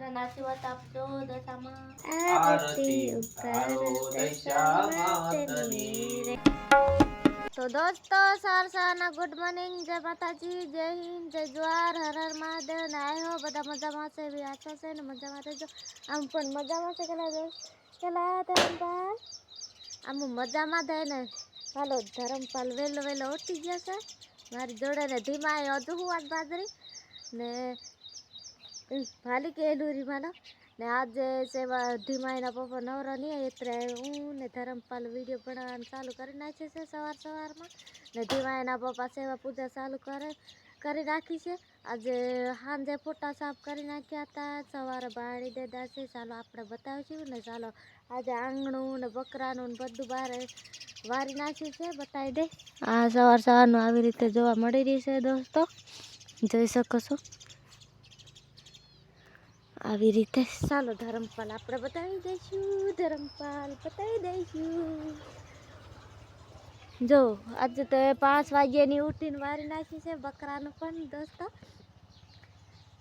દીકરાના આશીર્વાદ આપજો દશામાં આરતી ઉતારો દશામાં તની. તો દોસ્તો સારના ગુડ મોર્નિંગ, જય માતાજી, જય હિન્દ, જય જવાહર, હર હર મહાદેવ. ને આઈ હો બધા મજામાં છે, એવી આશા છે ને મજામાં રહેજો. આમ પણ મજામાં છે કેલા ધરમપાલ આમ મજામાં થાય ને. ચાલો ધરમપાલ વેલો ઉઠી ગયા છે મારી જોડે ને ધીમા હજુ હું વાત બાજરી ને ભાલી કે એલુરી માનો ને આજે સેવા ધીમાઈના પપ્પા નવરા નહીં એટલે હું ને ધરમપાલ વિડીયો બનાવવાનું ચાલુ કરી નાખે છે સવારમાં ને ધીમાઈના પપ્પા સેવા પૂજા ચાલુ કરી રાખી છે. આજે સાંજે ફોટા સાફ કરી નાખ્યા હતા, સવારે બાળી દેતા છે. ચાલો આપણે બતાવીશું ને. ચાલો આજે આંગણું ને બકરાનું ને બધું બહાર વારી નાખ્યું છે, બતાવી દે. આ સવારનું આવી રીતે જોવા મળી રહી છે દોસ્તો, જોઈ શકો છો આવી રીતે. ચાલો ધરમપાલ આપણે બતાવી દઈશું, ધરમપાલ બતાવી દઈશું. જો આજે તો 5 વાગ્યાની ઉઠીને વારી નાખી છે બકરાનું પણ દોસ્તો.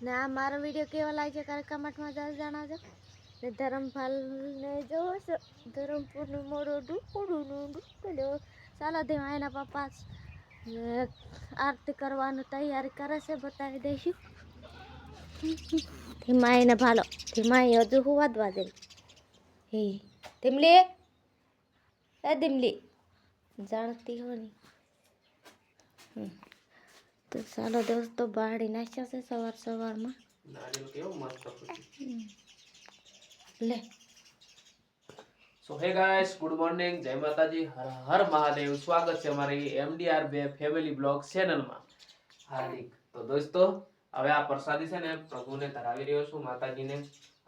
ને આ મારો વિડીયો કેવો લાગ્યો કરે કમેન્ટમાં જરૂર જણાવજો. ને ધરમપાલ ને જોવો છો ધરમપુરનું મોડું ડૂકડ્યો. ચાલો ધીમા એના પપ્પા ને આરતી કરવાનું તૈયારી કરે છે, બતાવી દઈશું. ધીમા એને ભાલો ધીમા હજુ હું વાદવા દે. હે ધીમલી એ ધીમલી જાણતી હો ને. તો ચાલો દોસ્તો બાળી નાખ્યા છે સવારમાં. લે સો હે ગાઈસ, ગુડ મોર્નિંગ, જય માતાજી, હર હર મહાદેવ. સ્વાગત છે અમારી MDR બે ફેમિલી બ્લોગ ચેનલમાં હાર્દિક. તો દોસ્તો હવે આ પ્રસાદી છે ને પ્રભુને ધરાવી રહ્યો છું, માતાજીને.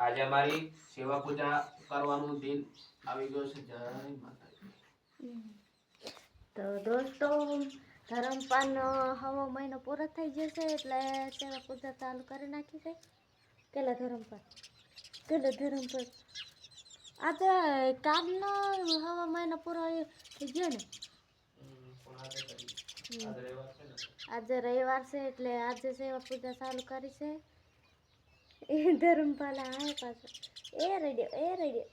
આજે અમારી સેવા પૂજા કરવાનું દિન આવી ગયો છે. જય માતાજી. તો દોસ્તો ધરમપાલનો હવો મહિનો પૂરો થઈ જશે એટલે સેવા પૂજા ચાલુ કરી નાખી છે. કેલા ધરમપાલ આજે કાલનો હવા મહિનો પૂરો થઈ ગયો ને. આજે રવિવાર છે એટલે આજે સેવા પૂજા ચાલુ કરી છે. એ ધરમપાલ આવે પાછો એ રેડિયો.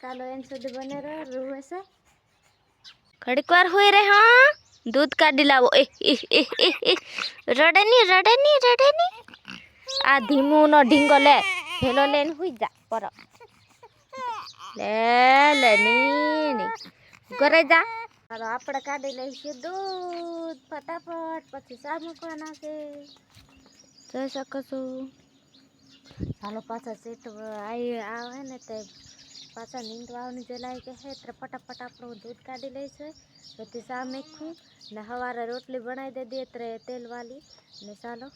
ચાલો એમ સુધી બને રૂવે છે. ઘડીક વાર હોય રે. હા દૂધ કાઢી લાવો. રડે ની. આ ધીમું નો ઢીંગો લે ભેલો લઈને હુઈ જા પર લે ની ઘરે જા. ચાલો આપણે કાઢી લઈશું દૂધ ફટાફટ, પછી ચા મૂકવાના છે, જોઈ શકો છો. ચાલો પાછા સીટ આવે ને તે પાછા નીંદવાની જલાઈ કે છે એટલે ફટાફટ આપણું દૂધ કાઢી લઈશું. પછી ચા મૂકું ને સવારે રોટલી બનાવી દે એટલે તેલ વાલી ને. ચાલો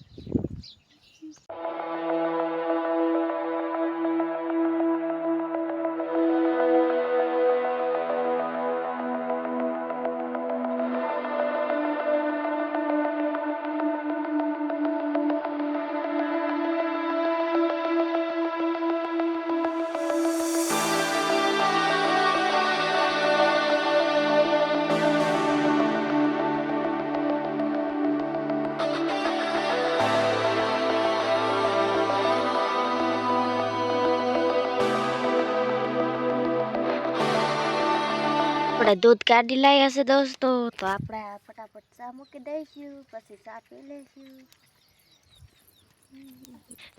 આપણે દૂધ કાઢી લાવ્યા છે દોસ્તો, તો આપણે ફટાફટ ચા મૂકી દઈશું, પછી ચા પી લઈશું.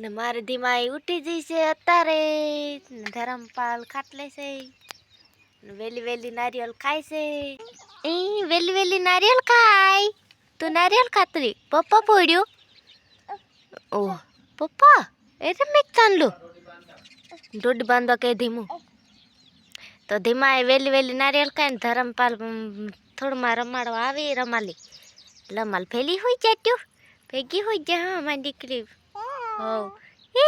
ને મારી ધીમાઈ ઉઠી જશે અત્યારે. ધરમપાલ ખાટલે છે, વેલી નારિયેલ ખાય છે. વેલી નારિયેલ ખાય. તું નારિયેલ ખાતરી પપ્પા પોડ્યો. ઓહ પપ્પા એ તો મેં ચાંદલું દોડી બાંધવા કે ધીમું. તો ધીમા વેલી નારિયેલ ખાય ને ધરમપાલ થોડુંમાં રમાડવા આવી. રમાલ ફેલી હોય જાટ્યું ભેગી હોય જા. હા મારી દીકરી હો એ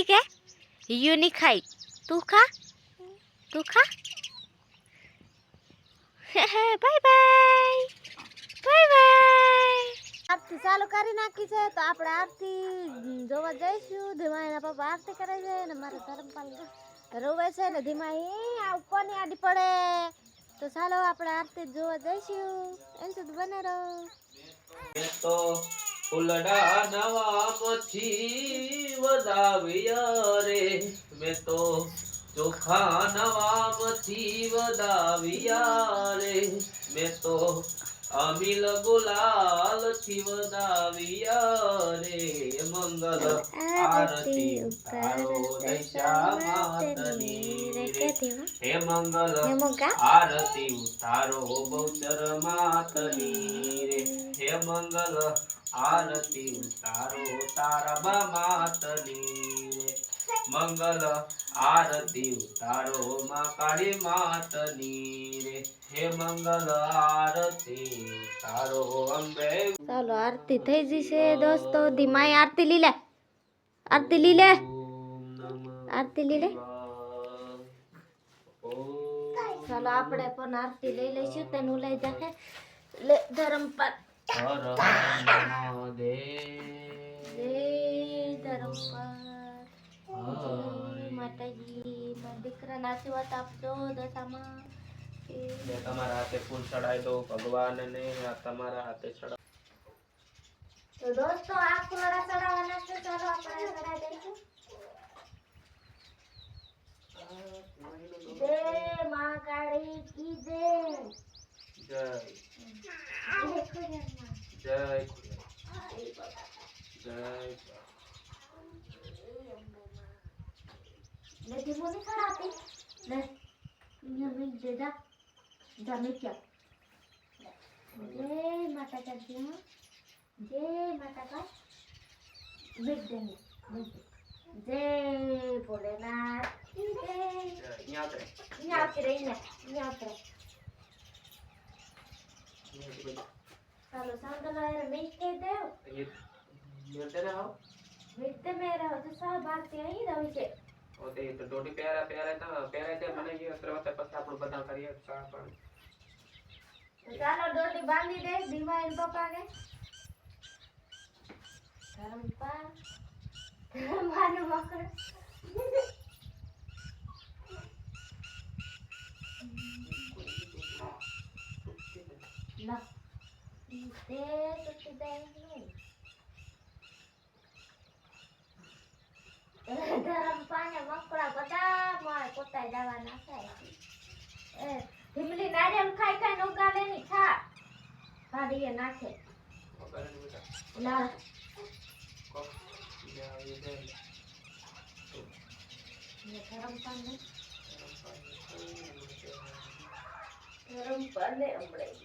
કે યુ ની ખાઈ. તું ખા. બાય. આરતી ચાલુ કરી નાખી છે તો આપણે આરતી જોવા જઈશું. ધીમાઈના પપ્પા આરતી કરે છે ને મારા ધરમપાલ રોવે છે ને ધીમાઈ આ ઉપરની આડી પડે. તો ચાલો આપણે આરતી જોવા જઈશું. એમ સુધી બને રહો. તો ફૂલડા નવા મથી વધાવ્યા રે મેં તો ચોખા નવા મથી વધાવ્યા રે મેં તો અમિલ ગુલાલ થી વધાવ્યા રે મંગલ આરતી ઉતારો દશા માતની રે હે મંગલ આરતી ઉતારો બહુચર માતની રે હે મંગલ આરતી ઉતારો તારા માતની રે મંગલ આરતી ઉતારો માં કાળી માતની રે હે મંગલ આરતી ઉતારો અંબે. ચાલો આરતી થઈ જશે દોસ્તો. ધીમાઈ આરતી લીલે, આરતી લીલે, આરતી લીલે. ચાલો આપણે પણ આરતી લઈ લઈશું. તેનું લઈ જાકે લે ધરમપાલ. માતાજી મારા દીકરાના આશીર્વાદ આપજો દશામાં. તમારા હાથે ફૂલ ચડાવી દો ભગવાન ને તમારા હાથે ચડાવ. તો દોસ્તો આ ફૂલડા ચડાવવાના છે. ચાલો આપણે ચડાવી દઈશું. જય મા કાળી કી જય. જય જય જય જય મોની ખરાતી લે યમી જેડા જામે ક્યાં. જય માતા કરતી હું. જય માતા કા વિદ્યાની જય ભોલેનાથ જય. ન્યાત રે ન્યાત રે. ચાલો सांगला मीठ के देव ये मिलते ना हो मिलते में रहो तो सब भारतीय ही रही છે. ઓતે તો ડોટી પહેરા છે મને એ અસરવત પછી આપણું બધા કરીએ ચા પાણી. તો ચાલો ડોટી બાંધી દે ધીમા એન પપ્પા ને. ધરમપા માનો મકર ના તે સુતી જાય નહીં. ધરમપાને મકડા બધા માર પોતા જવાના થાય. એ ધીમલી નારિયેળ ખાઈ ખાઈને ઉગાડે ની ખા ભાડીએ નાખે. ના ધરમપાને હમણાં